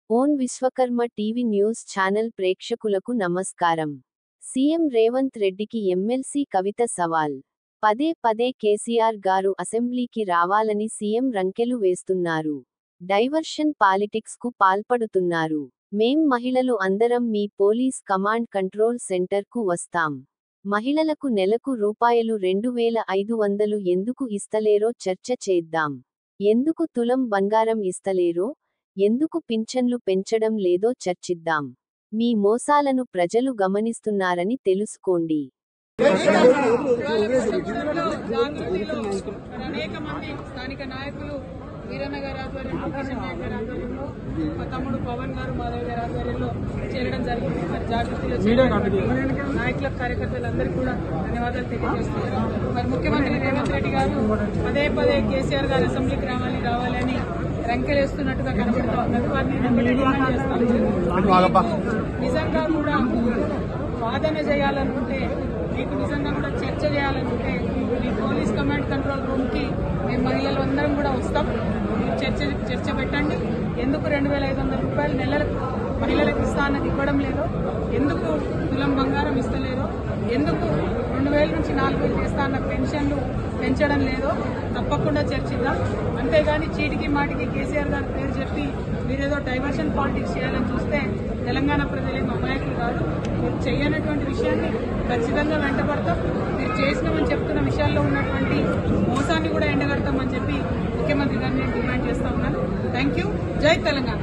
Own Vishwakarma TV news channel ప్రేక్షకులకు నమస్కారం. CM Revanth రెడ్డికి ఎమ్మెల్సీ కవిత సవాల్. పదే పదే కేసీఆర్ గారు అసెంబ్లీకి రావాలని సీఎం రంకెలు వేస్తున్నారు. డైవర్షన్ పాలిటిక్స్ కు పాల్పడుతున్నారు. మేం మహిళలు అందరం మీ పోలీస్ కమాండ్ కంట్రోల్ సెంటర్ కు వస్తాం. మహిళలకు నెలకు రూ. 2500 ఎందుకు ఇస్తలేరో చర్చ చేద్దాం. ఎందుకు తులం బంగారం ఇస్తలేరో, ఎందుకు పింఛన్లు పెంచడం లేదో చర్చిద్దాం. మీ మోసాలను ప్రజలు గమనిస్తున్నారని తెలుసుకోండి. అనేక మంది స్థానిక నాయకులు వీరన్న గారి ఆధ్వర్యంలో, కిషన్ నాయక్ గారి ఆధ్వర్యంలో, మా తమ్ముడు పవన్ గారు మాధవ్ గారి ఆధ్వర్యంలో చేరడం జరిగింది. మరి జాగృతిలో నాయకుల కార్యకర్తలందరికీ కూడా ధన్యవాదాలు తెలియజేస్తున్నారు. మరి ముఖ్యమంత్రి రేవంత్ రెడ్డి గారు పదే పదే కేసీఆర్ గారు అసెంబ్లీకి రావాలని రంకెలేస్తున్నట్టుగా కనబడుతూ ఉన్నారు. వారిని నిజంగా కూడా వాదన చేయాలనుకుంటే, మీకు నిజంగా కూడా చర్చ చేయాలనుకుంటే మీ పోలీస్ కమాండ్ కంట్రోల్ రూమ్ కి మేము మహిళలు అందరం కూడా వస్తాం. మీరు చర్చ పెట్టండి. ఎందుకు రూ. 2500 నెలలకు మహిళలకు ఇస్తానని ఇవ్వడం లేదో, ఎందుకు తులం బంగారం ఇస్తలేదో, ఎందుకు 2000 నుంచి 4000 చేస్తాన్న పెన్షన్లు పెంచడం లేదో తప్పకుండా చర్చిద్దాం. అంతేగాని చీటికి మాటికి కేసీఆర్ గారి పేరు చెప్పి మీరేదో డైవర్షన్ పాలిటిక్స్ చేయాలని చూస్తే తెలంగాణ ప్రజలేమో అమాయకులు కాదు. మీరు చేయనటువంటి విషయాన్ని ఖచ్చితంగా వెంటబడతాం. మీరు చేసినామని చెప్తున్న విషయాల్లో ఉన్నటువంటి మోసాన్ని కూడా ఎండగడతామని చెప్పి ముఖ్యమంత్రి గారిని నేను డిమాండ్ చేస్తా ఉన్నాను. Thank you. జై తెలంగాణ.